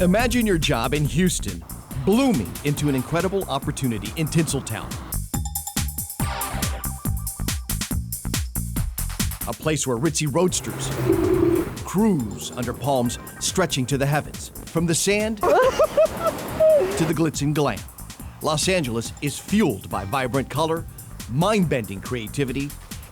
Imagine your job in Houston blooming into an incredible opportunity in Tinseltown. A place where ritzy roadsters cruise under palms stretching to the heavens. From the sand to the glitz and glam, Los Angeles is fueled by vibrant color, mind-bending creativity,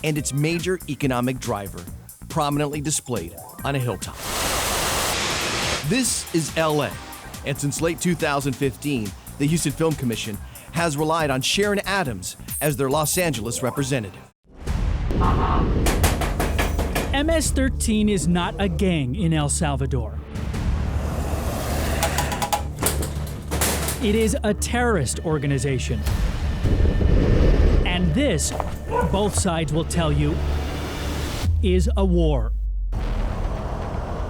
and its major economic driver, prominently displayed on a hilltop. This is LA, and since late 2015, the Houston Film Commission has relied on Sharon Adams as their Los Angeles representative. MS-13 is not a gang in El Salvador. It is a terrorist organization. And this, both sides will tell you, is a war.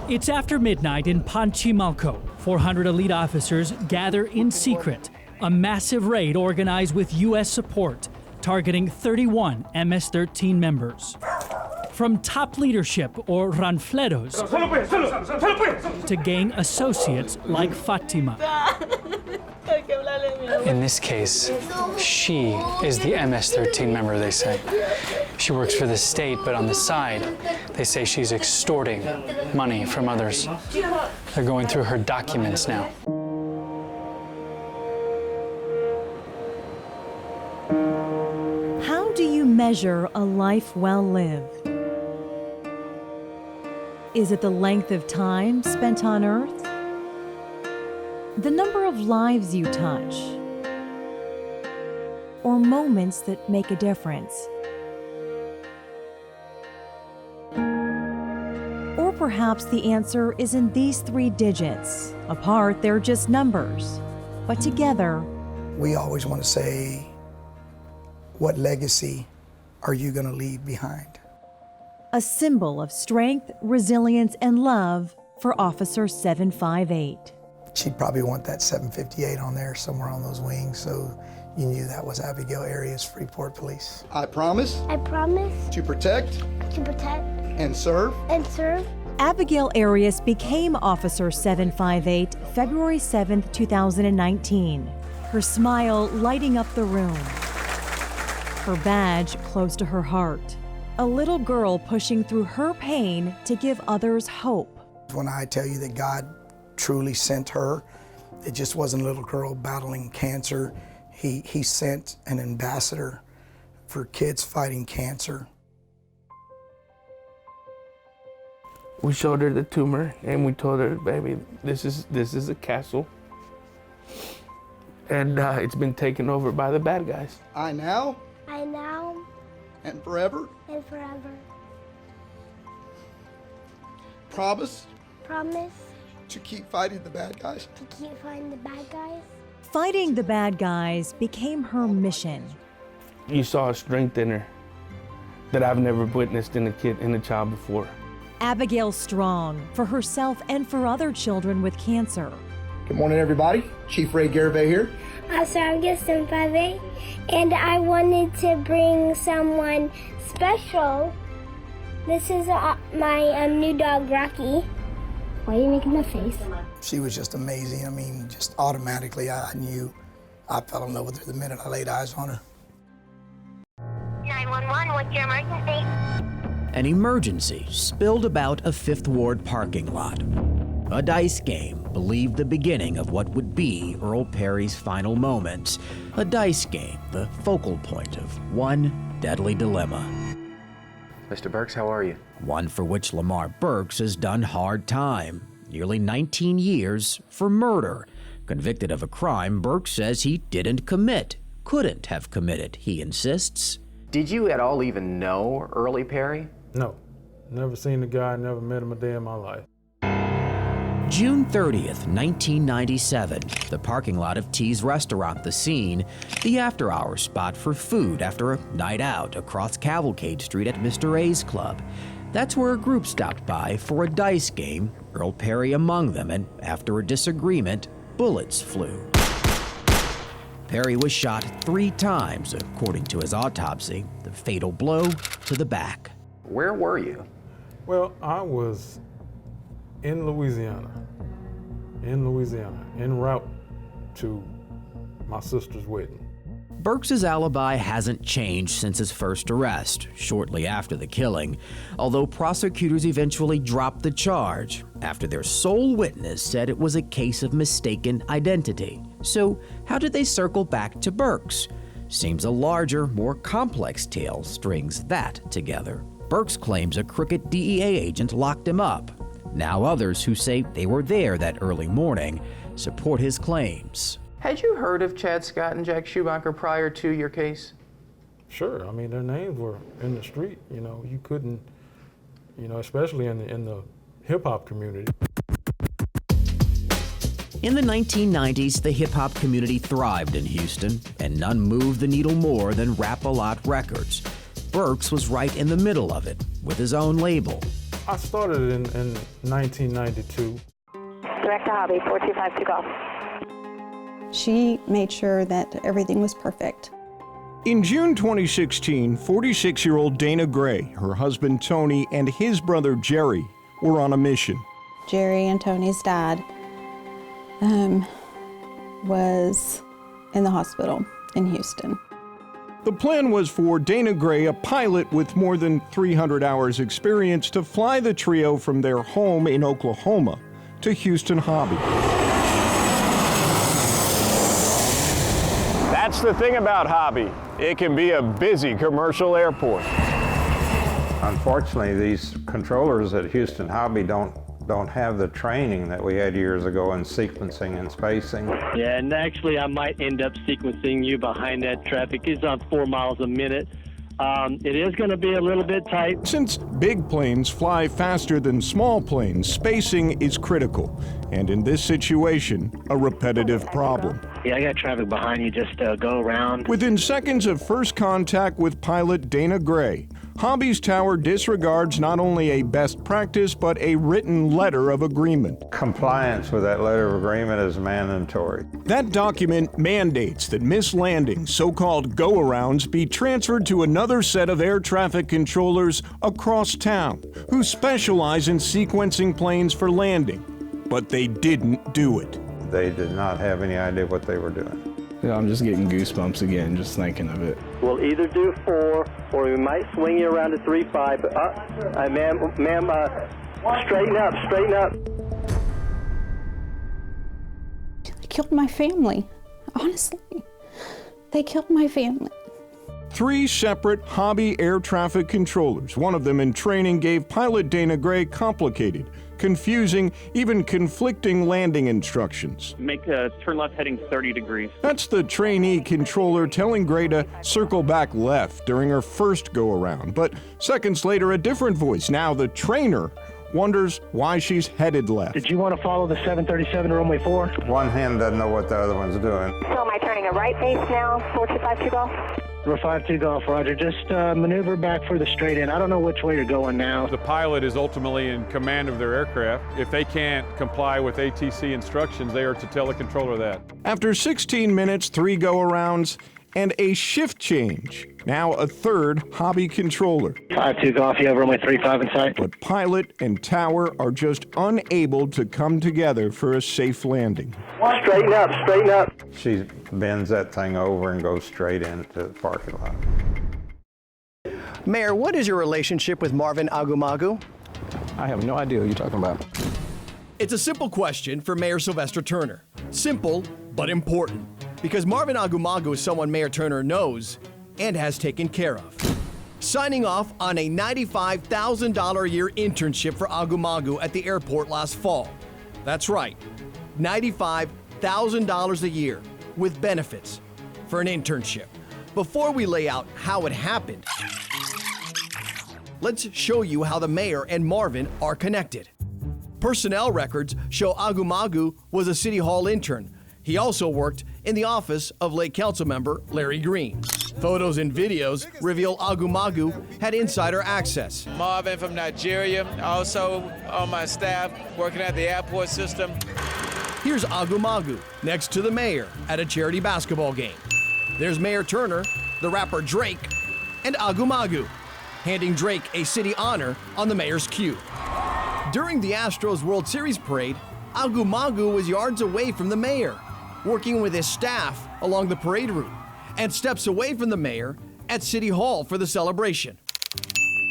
It's after midnight in Panchimalco. 400 elite officers gather in secret. A massive raid organized with U.S. support, targeting 31 MS-13 members. From top leadership, or ranfleros, to gang associates like Fatima. In this case, she is the MS-13 member, they say. She works for the state, but on the side, they say she's extorting money from others. They're going through her documents now. How do you measure a life well lived? Is it the length of time spent on Earth? The number of lives you touch? Or moments that make a difference? Or perhaps the answer is in these 3 digits. Apart, they're just numbers. But together, we always want to say, what legacy are you going to leave behind? a symbol of strength, resilience, and love for Officer 758. She'd probably want that 758 on there somewhere on those wings, so you knew that was Abigail Arias Freeport Police. I promise. I promise. To protect. To protect. And serve. And serve. Abigail Arias became Officer 758 February 7, 2019. Her smile lighting up the room. Her badge close to her heart. A little girl pushing through her pain to give others hope. When I tell you that God truly sent her, it just wasn't a little girl battling cancer. He sent an ambassador for kids fighting cancer. We showed her the tumor and we told her, baby, this is a castle. And it's been taken over by the bad guys. I now. And forever. Promise. To keep fighting the bad guys. Fighting the bad guys became her mission. You saw a strength in her that I've never witnessed in a child before. Abigail Strong, for herself and for other children with cancer. Good morning, everybody. Chief Ray Garibay here. So I'm just 758, and I wanted to bring someone special. This is my new dog, Rocky. Why are you making that face? She was just amazing. I mean, just automatically I knew I fell in love with her the minute I laid eyes on her. 911, what's your emergency? An emergency spilled about a Fifth Ward parking lot. A dice game believed the beginning of what would be Earl Perry's final moments. A dice game, the focal point of one deadly dilemma. Mr. Burks, how are you? One for which Lamar Burks has done hard time. Nearly 19 years for murder. Convicted of a crime Burks says he didn't commit. Couldn't have committed, he insists. Did you at all even know Early Perry? No. Never seen the guy, never met him a day in my life. June 30th, 1997, the parking lot of T's Restaurant, the scene, the after-hour spot for food after a night out across Cavalcade Street at Mr. A's Club. That's where a group stopped by for a dice game, Earl Perry among them, and after a disagreement, bullets flew. Perry was shot 3 times, according to his autopsy, the fatal blow to the back. Where were you? Well, I was in Louisiana, in Louisiana, en route to my sister's wedding. Burks's alibi hasn't changed since his first arrest, shortly after the killing, although prosecutors eventually dropped the charge after their sole witness said it was a case of mistaken identity. So how did they circle back to Burks? Seems a larger, more complex tale strings that together. Burks claims a crooked DEA agent locked him up. Now others who say they were there that early morning support his claims. Had you heard of Chad Scott and Jack Schumacher prior to your case? Sure, I mean, their names were in the street, you know, you couldn't, you know, especially in the hip-hop community. In the 1990s, the hip-hop community thrived in Houston, and none moved the needle more than Rap-A-Lot Records. Burks was right in the middle of it, with his own label. I started in 1992. Direct to Hobby, 4252 Golf. She made sure that everything was perfect. In June 2016, 46-year-old Dana Gray, her husband Tony, and his brother Jerry were on a mission. Jerry and Tony's dad was in the hospital in Houston. The plan was for Dana Gray, a pilot with more than 300 hours experience, to fly the trio from their home in Oklahoma to Houston Hobby. That's the thing about Hobby. It can be a busy commercial airport. Unfortunately, these controllers at Houston Hobby don't have the training that we had years ago in sequencing and spacing. Yeah, and actually I might end up sequencing you behind that traffic. It's on 4 miles a minute. It is going to be a little bit tight. Since big planes fly faster than small planes, spacing is critical, and in this situation, a repetitive problem. Yeah, I got traffic behind you, just go around. Within seconds of first contact with pilot Dana Gray, Hobby's tower disregards not only a best practice, but a written letter of agreement. Compliance with that letter of agreement is mandatory. That document mandates that missed landings, so-called go-arounds, be transferred to another set of air traffic controllers across town, who specialize in sequencing planes for landing. But they didn't do it. They did not have any idea what they were doing. Yeah, I'm just getting goosebumps again, just thinking of it. We'll either do 4, or we might swing you around to 3-5. Ma'am, straighten up, straighten up. They killed my family, honestly. They killed my family. 3 separate Hobby air traffic controllers, one of them in training, gave pilot Dana Gray complicated, confusing, even conflicting landing instructions. Make a turn left heading 30 degrees. That's the trainee controller telling Gray to circle back left during her first go-around. But seconds later, a different voice, now the trainer, wonders why she's headed left. Did you want to follow the 737 runway 4? One hand doesn't know what the other one's doing. So am I turning a right base now, 4252 Golf? We're 5-2 Golf, Roger. Just maneuver back for the straight in. I don't know which way you're going now. The pilot is ultimately in command of their aircraft. If they can't comply with ATC instructions, they are to tell the controller that. After 16 minutes, 3 go-arounds, and a shift change, now a third Hobby controller. 5-2 Golf, you have runway 35 in sight. But pilot and tower are just unable to come together for a safe landing. Straighten up, straighten up. She bends that thing over and goes straight into the parking lot. Mayor, what is your relationship with Marvin Agumagu? I have no idea what you're talking about. It's a simple question for Mayor Sylvester Turner. Simple, but important. Because Marvin Agumagu is someone Mayor Turner knows and has taken care of. Signing off on a $95,000 a year internship for Agumagu at the airport last fall. That's right, $95,000 a year with benefits for an internship. Before we lay out how it happened, let's show you how the mayor and Marvin are connected. Personnel records show Agumagu was a City Hall intern. He also worked in the office of late council member Larry Green. Photos and videos reveal Agumagu had insider access. Marvin from Nigeria, also on my staff, working at the airport system. Here's Agumagu next to the mayor at a charity basketball game. There's Mayor Turner, the rapper Drake, and Agumagu, handing Drake a city honor on the mayor's cue. During the Astros World Series parade, Agu Magu was yards away from the mayor, working with his staff along the parade route, and steps away from the mayor at City Hall for the celebration.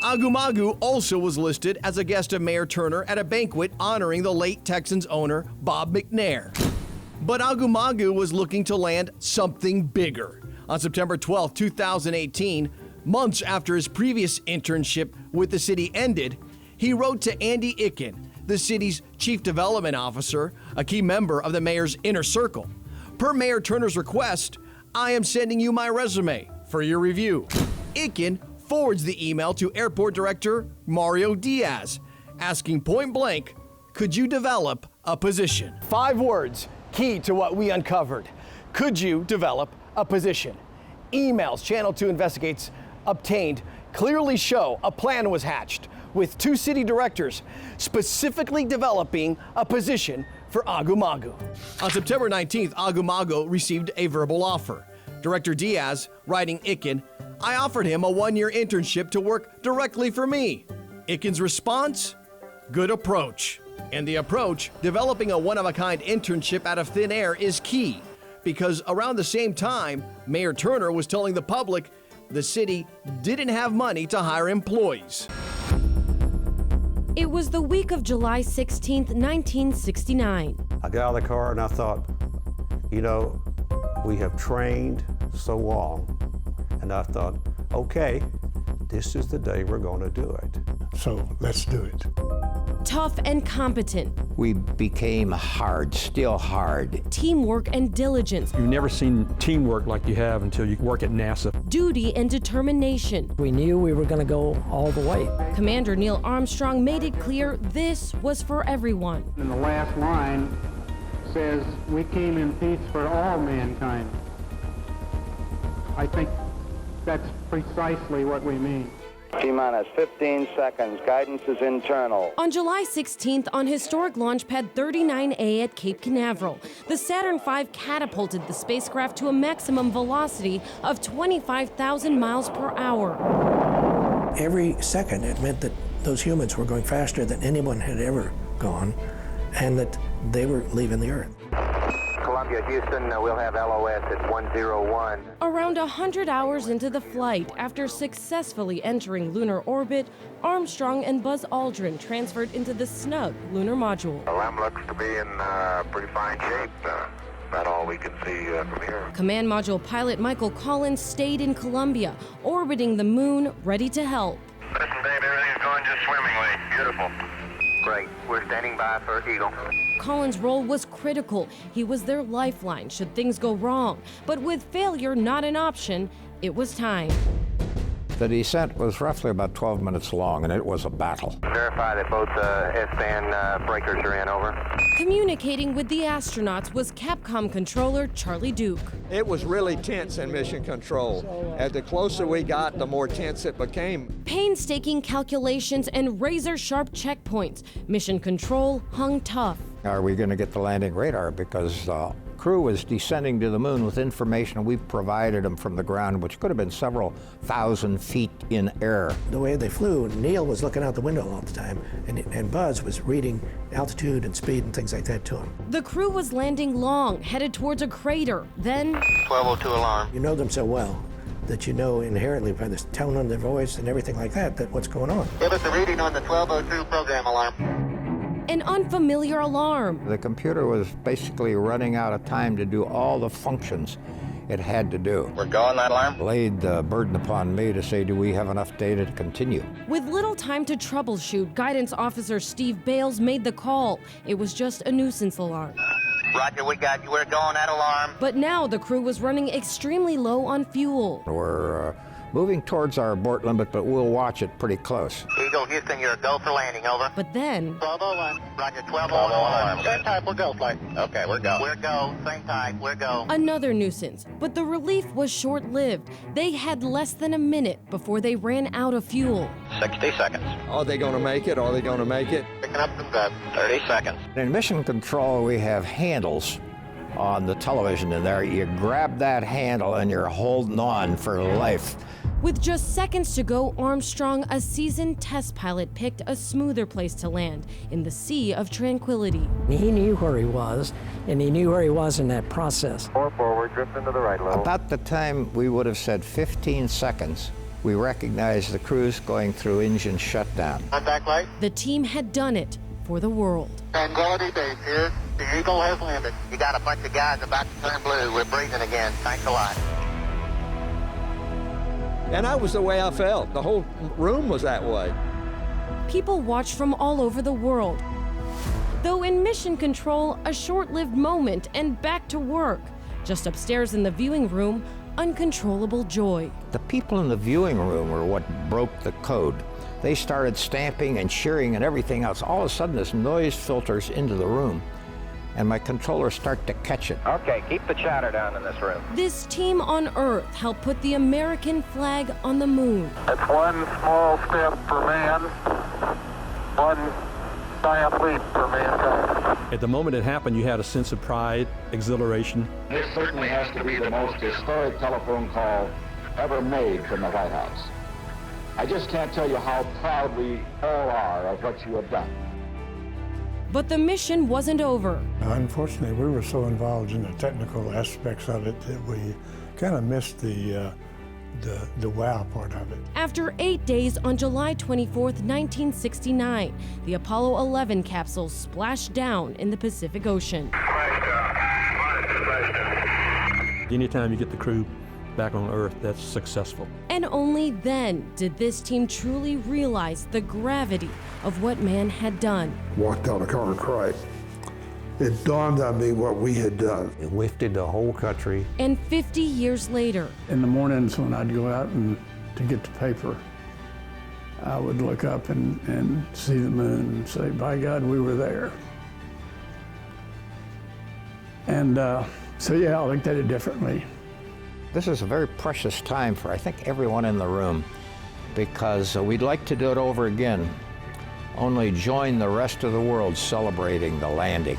Agu Magu also was listed as a guest of Mayor Turner at a banquet honoring the late Texans owner Bob McNair. But Agu Magu was looking to land something bigger. On September 12, 2018, months after his previous internship with the city ended, he wrote to Andy Icken, the city's chief development officer, a key member of the mayor's inner circle. Per Mayor Turner's request, I am sending you my resume for your review. Icken forwards the email to Airport Director Mario Diaz, asking point blank, could you develop a position? 5 words, key to what we uncovered. Could you develop a position? Emails Channel 2 Investigates obtained clearly show a plan was hatched with 2 city directors specifically developing a position for Agu Magu. On September 19th, Agu Magu received a verbal offer. Director Diaz, writing Icken, I offered him a 1-year internship to work directly for me. Icken's response? Good approach. And the approach, developing a one-of-a-kind internship out of thin air, is key, because around the same time, Mayor Turner was telling the public the city didn't have money to hire employees. It was the week of July 16, 1969. I got out of the car and I thought, you know, we have trained so long. And I thought, okay, this is the day we're going to do it. So let's do it. Tough and competent. We became hard, still hard. Teamwork and diligence. You've never seen teamwork like you have until you work at NASA. Duty and determination. We knew we were going to go all the way. Commander Neil Armstrong made it clear this was for everyone. And the last line says, we came in peace for all mankind. I think that's precisely what we mean. T-minus 15 seconds. Guidance is internal. On July 16th, on historic launch pad 39A at Cape Canaveral, the Saturn V catapulted the spacecraft to a maximum velocity of 25,000 miles per hour. Every second, it meant that those humans were going faster than anyone had ever gone, and that they were leaving the Earth. Columbia, Houston, we'll have LOS at 101. Around 100 hours into the flight, after successfully entering lunar orbit, Armstrong and Buzz Aldrin transferred into the snug lunar module. LM looks to be in pretty fine shape. Not all we can see from here. Command module pilot Michael Collins stayed in Columbia, orbiting the moon, ready to help. Listen, Dave, everything's going just swimmingly. Beautiful. Great. We're standing by for Eagle. Collins' role was critical. He was their lifeline should things go wrong. But with failure not an option, it was time. The descent was roughly about 12 minutes long, and it was a battle. Verify that both S-band breakers are in, over. Communicating with the astronauts was Capcom controller Charlie Duke. It was really tense in mission control. As the closer we got, the more tense it became. Painstaking calculations and razor-sharp checkpoints. Mission control hung tough. Are we going to get the landing radar? Because the crew was descending to the moon with information we provided them from the ground, which could have been several thousand feet in air. The way they flew, Neil was looking out the window all the time, and Buzz was reading altitude and speed and things like that to him. The crew was landing long, headed towards a crater. Then 1202 alarm. You know them so well that you know inherently by the tone of their voice and everything like that, that what's going on. Give us a reading on the 1202 program alarm. An unfamiliar alarm. The computer was basically running out of time to do all the functions it had to do. We're going, that alarm? Laid the burden upon me to say, do we have enough data to continue? With little time to troubleshoot, Guidance Officer Steve Bales made the call. It was just a nuisance alarm. Roger, we got you. We're going, that alarm. But now the crew was running extremely low on fuel. We're moving towards our abort limit, but we'll watch it pretty close. Eagle, Houston, you're a go for landing, over. But then 1201. Roger, 1201. Same type, we're go flight. Okay, we're go. We're go. Same type, we're go. Another nuisance. But the relief was short-lived. They had less than a minute before they ran out of fuel. 60 seconds. Are they going to make it? Are they going to make it? Picking up the 30 seconds. In mission control, we have handles on the television in there. You grab that handle and you're holding on for life. With just seconds to go, Armstrong, a seasoned test pilot, picked a smoother place to land in the Sea of Tranquility. He knew where he was, and he knew where he was in that process. 4 forward, drift into the right low. About the time we would have said 15 seconds, we recognized the crew's going through engine shutdown. Contact light. The team had done it for the world. Tranquility Base here. The Eagle has landed. You got a bunch of guys about to turn blue. We're breathing again. Thanks a lot. And that was the way I felt. The whole room was that way. People watched from all over the world. Though in mission control, a short-lived moment and back to work. Just upstairs in the viewing room, uncontrollable joy. The people in the viewing room were what broke the code. They started stamping and cheering and everything else. All of a sudden, this noise filters into the room, and my controllers start to catch it. Okay, keep the chatter down in this room. This team on Earth helped put the American flag on the moon. It's one small step for man, one giant leap for mankind. At the moment it happened, you had a sense of pride, exhilaration. This certainly has to be the most historic telephone call ever made from the White House. I just can't tell you how proud we all are of what you have done. But the mission wasn't over. Unfortunately, we were so involved in the technical aspects of it that we kind of missed the wow part of it. After 8 days, on July 24th, 1969, the Apollo 11 capsule splashed down in the Pacific Ocean. Anytime you get the crew back on Earth, that's successful. And only then did this team truly realize the gravity of what man had done. Walked out of the car and cried. It dawned on me what we had done. It lifted the whole country. And 50 years later, In the mornings when I'd go out to get the paper, I would look up and see the moon and say, by God, we were there. And so yeah, I looked at it differently. This is a very precious time for, I think, everyone in the room, because we'd like to do it over again, only join the rest of the world celebrating the landing.